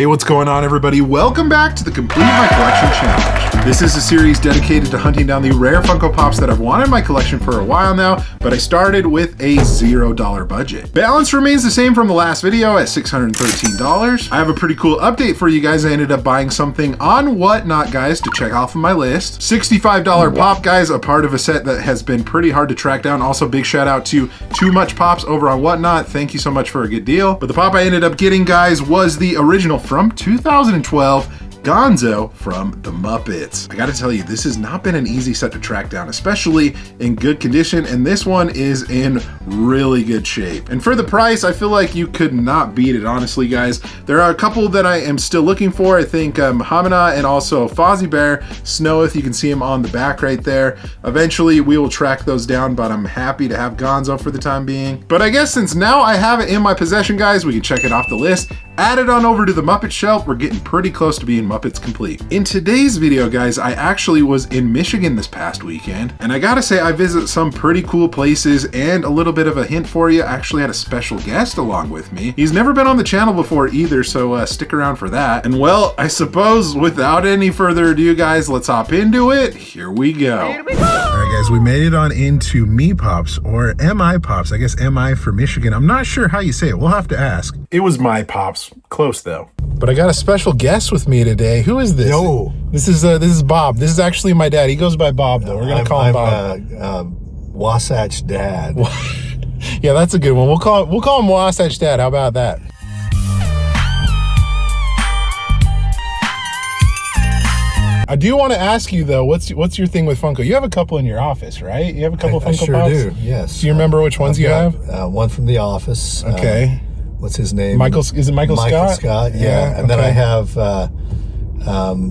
Hey, what's going on, everybody? Welcome back to the Complete My Collection Challenge. This is a series dedicated to hunting down the rare Funko Pops that I've wanted in my collection for a while now, but I started with a $0 budget. Balance remains the same from the last video at $613. I have a pretty cool update for you guys. I ended up buying something on Whatnot, guys, to check off of my list. $65 pop, guys, a part of a set that has been pretty hard to track down. Also, big shout out to Too Much Pops over on Whatnot. Thank you so much for a good deal. But the pop I ended up getting, guys, was the original from 2012, Gonzo from the Muppets. I gotta tell you, this has not been an easy set to track down, especially in good condition, and this one is in really good shape. And for the price, I feel like you could not beat it, honestly, guys. There are a couple that I am still looking for. I think Hamina and also Fozzie Bear, Snoweth, you can see him on the back right there. Eventually, we will track those down, but I'm happy to have Gonzo for the time being. But I guess since now I have it in my possession, guys, we can check it off the list. Add it on over to the Muppet shelf. We're getting pretty close to being Muppets complete. In today's video, guys, I actually was in Michigan this past weekend, and I gotta say I visited some pretty cool places. And a little bit of a hint for you, I actually had a special guest along with me. He's never been on the channel before either, so stick around for that. And well, I suppose without any further ado, guys, let's hop into it. Here we go. All right, guys, we made it on into Me Pops, or MI Pops. I guess MI for Michigan. I'm not sure how you say it. We'll have to ask. It was My Pops. Close though. But I got a special guest with me today. Who is this? Yo. This is Bob. This is actually my dad. He goes by Bob though. We're gonna call him Bob. Wasatch Dad. Yeah, that's a good one. We'll call him Wasatch Dad. How about that? I do want to ask you though, what's your thing with Funko? You have a couple in your office, right? You have a couple of Funko Pops? I sure do, yes. Do you remember which ones you have? One from the office. Okay. What's his name? Is it Michael Scott? Michael Scott, yeah. And then I have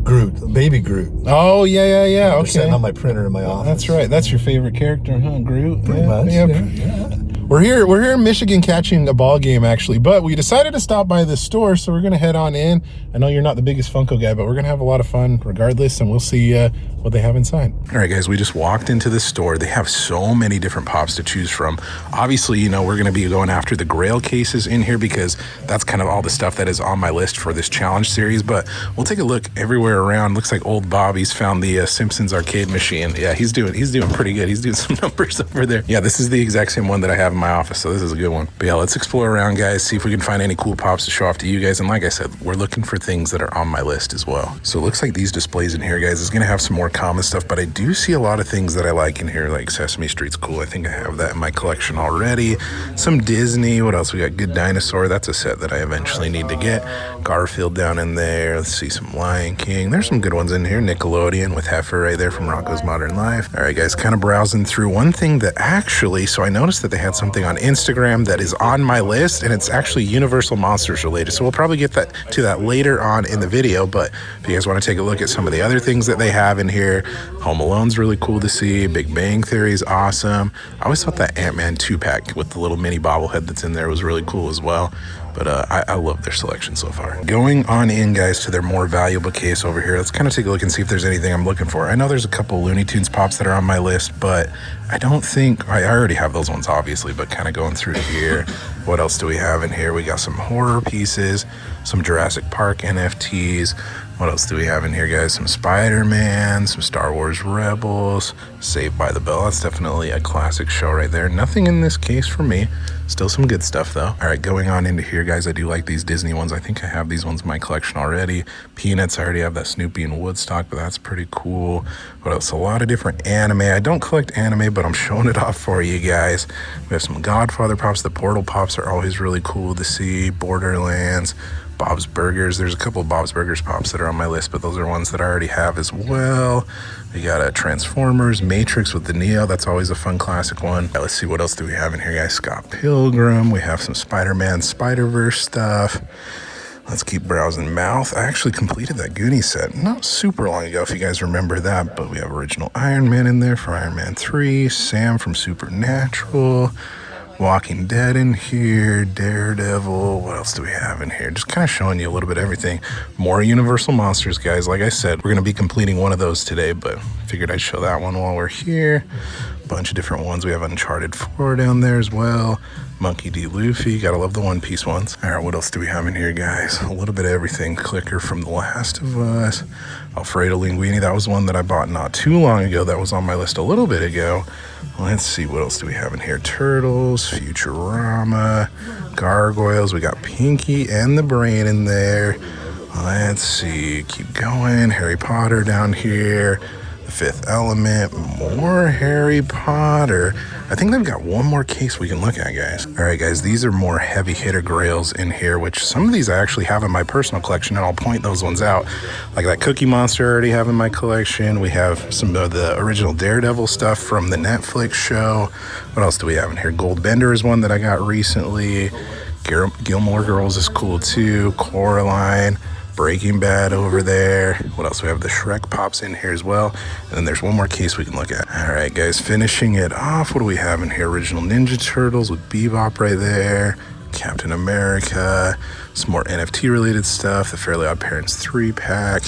Groot, Baby Groot. Oh, yeah. They're Okay. sitting on my printer in my office. That's right. That's your favorite character, huh? Groot? Pretty much, yeah. We're here in Michigan catching a ball game, actually, but we decided to stop by this store, so we're going to head on in. I know you're not the biggest Funko guy, but we're going to have a lot of fun regardless, and we'll see what they have inside. All right, guys, we just walked into the store. They have so many different Pops to choose from. Obviously, you know, we're going to be going after the Grail cases in here because that's kind of all the stuff that is on my list for this challenge series, but we'll take a look everywhere around. Looks like old Bobby's found the Simpsons arcade machine. Yeah, he's doing pretty good. He's doing some numbers over there. Yeah, this is the exact same one that I have in my office, so this is a good one. But yeah, let's explore around, guys, see if we can find any cool Pops to show off to you guys. And like I said, we're looking for things that are on my list as well. So it looks like these displays in here, guys, is gonna have some more common stuff, but I do see a lot of things that I like in here, like Sesame Street's cool. I think I have that in my collection already. Some Disney. What else? We got Good Dinosaur. That's a set that I eventually need to get. Garfield down in there. Let's see some Lion King. There's some good ones in here. Nickelodeon with Heifer right there from Rocko's Modern Life. All right, guys, kind of browsing through. One thing that actually, so I noticed that they had something on Instagram that is on my list, and it's actually Universal Monsters related. So we'll probably get to that later on in the video, but if you guys want to take a look at some of the other things that they have in here, Home Alone's really cool to see. Big Bang Theory's awesome. I always thought that Ant-Man 2-pack with the little mini bobblehead that's in there was really cool as well. But I love their selection so far. Going on in, guys, to their more valuable case over here. Let's kind of take a look and see if there's anything I'm looking for. I know there's a couple Looney Tunes Pops that are on my list, but I don't think, I already have those ones, obviously, but kind of going through here. What else do we have in here? We got some horror pieces, some Jurassic Park NFTs. What else do we have in here, guys? Some Spider-Man, some Star Wars Rebels, Saved by the Bell. That's definitely a classic show right there. Nothing in this case for me. Still some good stuff, though. All right, going on into here, guys, I do like these Disney ones. I think I have these ones in my collection already. Peanuts, I already have that Snoopy and Woodstock, but that's pretty cool. What else? A lot of different anime. I don't collect anime, but I'm showing it off for you guys. We have some Godfather Pops. The Portal Pops are always really cool to see. Borderlands. Bob's Burgers. There's a couple of Bob's Burgers Pops that are on my list, but those are ones that I already have as well. We got a Transformers, Matrix with the Neo. That's always a fun classic one. Let's see, what else do we have in here, guys? Scott Pilgrim. We have some Spider-Man, Spider-Verse stuff. Let's keep browsing. Mouth. I actually completed that Goonies set not super long ago, if you guys remember that, but we have original Iron Man in there for Iron Man 3, Sam from Supernatural, Walking Dead in here, Daredevil. What else do we have in here? Just kind of showing you a little bit of everything. More Universal Monsters, guys. Like I said, we're going to be completing one of those today, but figured I'd show that one while we're here. Bunch of different ones. We have Uncharted 4 down there as well. Monkey D. Luffy. Gotta love the One Piece ones. All right, what else do we have in here, guys? A little bit of everything. Clicker from The Last of Us. Alfredo Linguini. That was one that I bought not too long ago. That was on my list a little bit ago. Let's see, what else do we have in here? Turtles, Futurama, Gargoyles. We got Pinky and the Brain in there. Let's see, keep going. Harry Potter down here. The Fifth Element, more Harry Potter. I think they've got one more case we can look at, guys. All right, guys, these are more heavy hitter grails in here, which some of these I actually have in my personal collection, and I'll point those ones out. Like that Cookie Monster I already have in my collection. We have some of the original Daredevil stuff from the Netflix show. What else do we have in here? Goldbender is one that I got recently. Gilmore Girls is cool too. Coraline. Breaking Bad over there. What else? We have the Shrek Pops in here as well. And then there's one more case we can look at. All right, guys, finishing it off. What do we have in here? Original Ninja Turtles with Bebop right there. Captain America. Some more NFT related stuff. The Fairly Odd Parents 3-pack.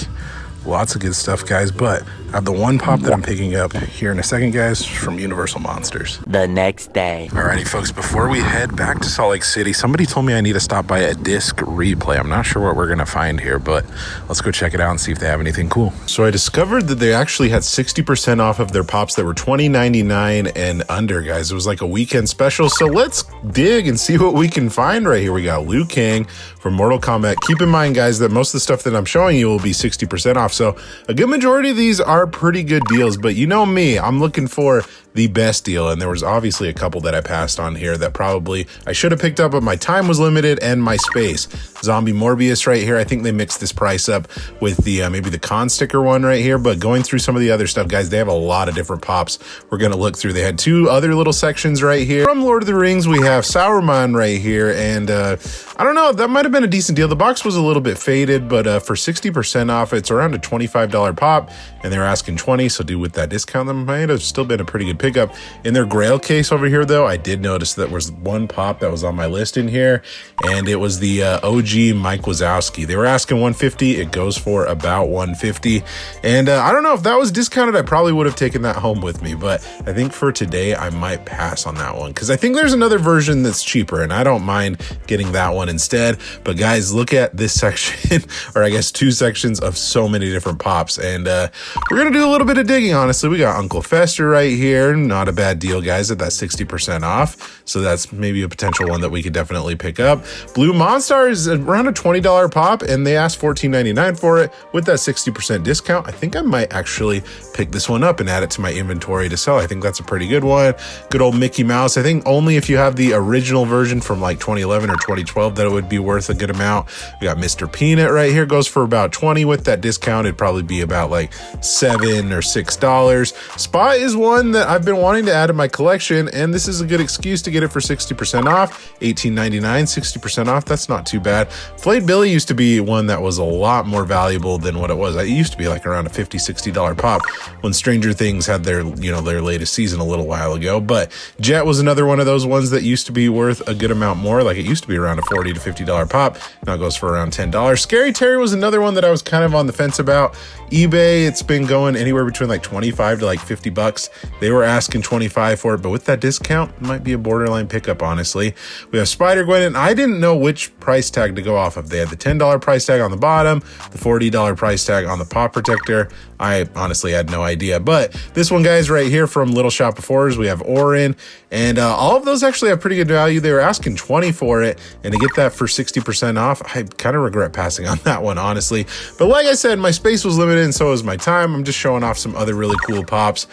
Lots of good stuff, guys, but I have the one pop that I'm picking up here in a second, guys, from Universal Monsters. The next day. Alrighty, folks, before we head back to Salt Lake City, somebody told me I need to stop by a disc replay. I'm not sure what we're going to find here, but let's go check it out and see if they have anything cool. So I discovered that they actually had 60% off of their pops that were $20.99 and under, guys. It was like a weekend special, so let's dig and see what we can find right here. We got Liu Kang from Mortal Kombat. Keep in mind, guys, that most of the stuff that I'm showing you will be 60% off. So a good majority of these are pretty good deals, but you know me, I'm looking for the best deal, and there was obviously a couple that I passed on here that probably I should have picked up, but my time was limited and my space. Zombie Morbius right here. I think they mixed this price up with the maybe the con sticker one right here, but going through some of the other stuff, guys, they have a lot of different pops we're gonna look through. They had two other little sections right here. From Lord of the Rings, we have Sauron right here, and I don't know, that might have been a decent deal. The box was a little bit faded, but for 60% off, it's around a $25 pop, and they were asking 20, so do with that discount, that might have still been a pretty good pickup. In their Grail case over here, though, I did notice that was one pop that was on my list in here, and it was the OG Mike Wazowski. They were asking 150. It goes for about 150, and I don't know if that was discounted. I probably would have taken that home with me, but I think for today I might pass on that one because I think there's another version that's cheaper, and I don't mind getting that one instead. But guys, look at this section, or I guess two sections of so many different pops, and we're gonna do a little bit of digging. Honestly, we got Uncle Fester right here. Not a bad deal, guys, at that 60% off. So that's maybe a potential one that we could definitely pick up. Blue Monstar is around a $20 pop, and they asked $14.99 for it with that 60% discount. I think I might actually pick this one up and add it to my inventory to sell. I think that's a pretty good one. Good old Mickey Mouse. I think only if you have the original version from like 2011 or 2012 that it would be worth a good amount. We got Mr. Peanut right here, goes for about 20. With that discount, it'd probably be about like $7 or $6. Spot is one that I've been wanting to add to my collection, and this is a good excuse to get it for 60% off. $18.99, 60% off. That's not too bad. Flayed Billy used to be one that was a lot more valuable than what it was. It used to be like around a $50, $60 pop when Stranger Things had their, their latest season a little while ago. But Jet was another one of those ones that used to be worth a good amount more. Like it used to be around a $40 to $50 pop. Now it goes for around $10. Scary Terry was another one that I was kind of on the fence about. eBay, it's been going anywhere between like 25 to like $50. They were asking 25 for it, but with that discount, it might be a borderline pickup, honestly. We have Spider-Gwen, and I didn't know which price tag to go off of. They had the $10 price tag on the bottom, the $40 price tag on the pop protector. I honestly had no idea, but this one, guys, right here from Little Shop of Horrors, we have Orin, and all of those actually have pretty good value. They were asking 20 for it, and to get that for 60% off, I kind of regret passing on that one, honestly. But like I said, my space was limited, and so was my time. I'm just showing off some other really cool pops.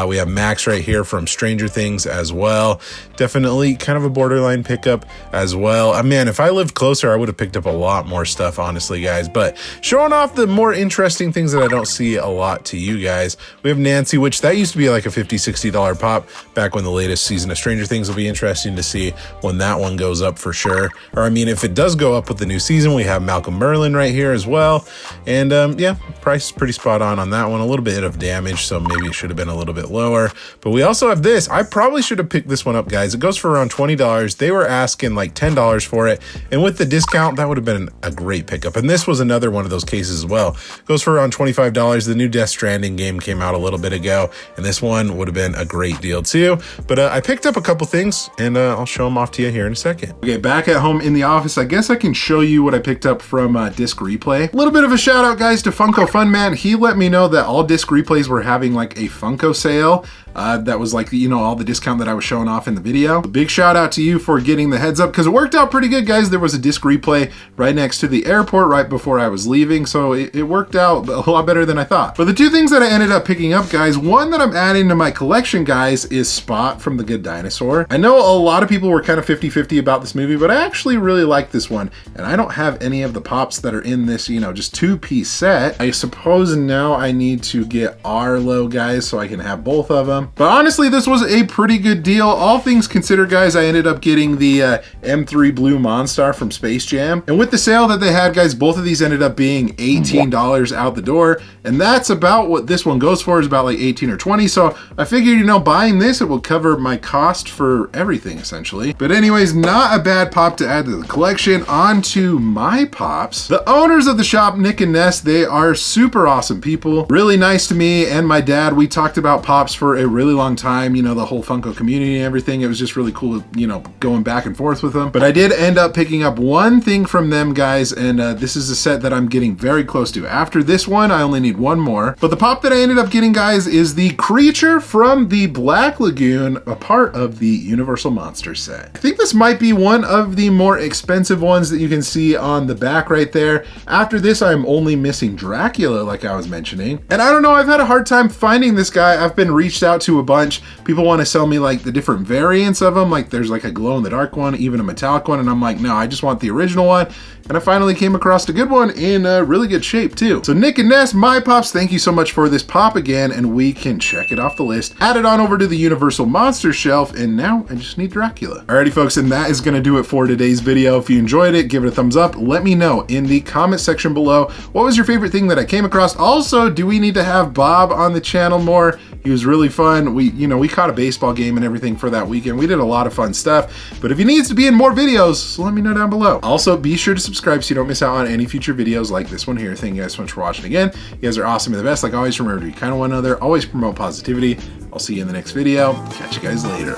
We have Max right here from Stranger Things as well. Definitely kind of a borderline pickup as well. Man, if I lived closer, I would have picked up a lot more stuff, honestly, guys. But showing off the more interesting things that I don't see a lot to you guys. We have Nancy, which that used to be like a $50, $60 pop back when the latest season of Stranger Things will be interesting to see when that one goes up for sure. Or I mean, if it does go up with the new season, we have Malcolm Merlin right here as well. And yeah, price is pretty spot on that one. A little bit of damage, so maybe it should have been a little bit lower. But we also have this. I probably should have picked this one up, guys. It goes for around $20. They were asking like $10 for it, and with the discount, that would have been a great pickup. And this was another one of those cases as well. It goes for around $25. The new Death Stranding game came out a little bit ago, and this one would have been a great deal too. But I picked up a couple things, and I'll show them off to you here in a second. Okay, back at home in the office, I guess I can show you what I picked up from Disc Replay. A little bit of a shout out, guys, to Funko Fun Man. He let me know that all Disc Replays were having like a Funko sale. That was like, you know, all the discount that I was showing off in the video. A big shout out to you for getting the heads up, because it worked out pretty good, guys. There was a Disc Replay right next to the airport right before I was leaving, so it worked out a lot better than I thought. But the two things that I ended up picking up, guys, one that I'm adding to my collection, guys, is Spot from The Good Dinosaur. I know a lot of people were kind of 50-50 about this movie, but I actually really like this one, and I don't have any of the pops that are in this, you know, just two-piece set. I suppose now I need to get Arlo, guys, so I can have both of them. But honestly, this was a pretty good deal. All things considered, guys, I ended up getting the M3 Blue Monstar from Space Jam. And with the sale that they had, guys, both of these ended up being $18 out the door. And that's about what this one goes for, is about like 18 or 20. So I figured, you know, buying this, it will cover my cost for everything, essentially. But anyways, not a bad pop to add to the collection. On to my pops. The owners of the shop, Nick and Ness, they are super awesome people. Really nice to me and my dad. We talked about pops for a really long time, you know, the whole Funko community and everything. It was just really cool, you know, going back and forth with them. But I did end up picking up one thing from them, guys, and this is a set that I'm getting very close to. After this one, I only need one more. But the pop that I ended up getting, guys, is the creature from the Black Lagoon, a part of the Universal Monsters set. I think this might be one of the more expensive ones that you can see on the back right there. After this, I'm only missing Dracula, like I was mentioning. And I don't know, I've had a hard time finding this guy. I've been reached out to a bunch. People want to sell me like the different variants of them. Like there's like a glow in the dark one, even a metallic one. And I'm like, no, I just want the original one. And I finally came across a good one in really good shape too. So Nick and Ness, my pops, thank you so much for this pop again. And we can check it off the list. Add it on over to the Universal Monsters shelf. And now I just need Dracula. Alrighty, folks. And that is going to do it for today's video. If you enjoyed it, give it a thumbs up. Let me know in the comment section below. What was your favorite thing that I came across? Also, do we need to have Bob on the channel more? He was really fun. We caught a baseball game and everything for that weekend. We did a lot of fun stuff. But if he needs to be in more videos, let me know down below. Also, be sure to subscribe so you don't miss out on any future videos like this one here. Thank you guys so much for watching again. You guys are awesome and the best. Like always, remember to be kind to one another. Always promote positivity. I'll see you in the next video. Catch you guys later.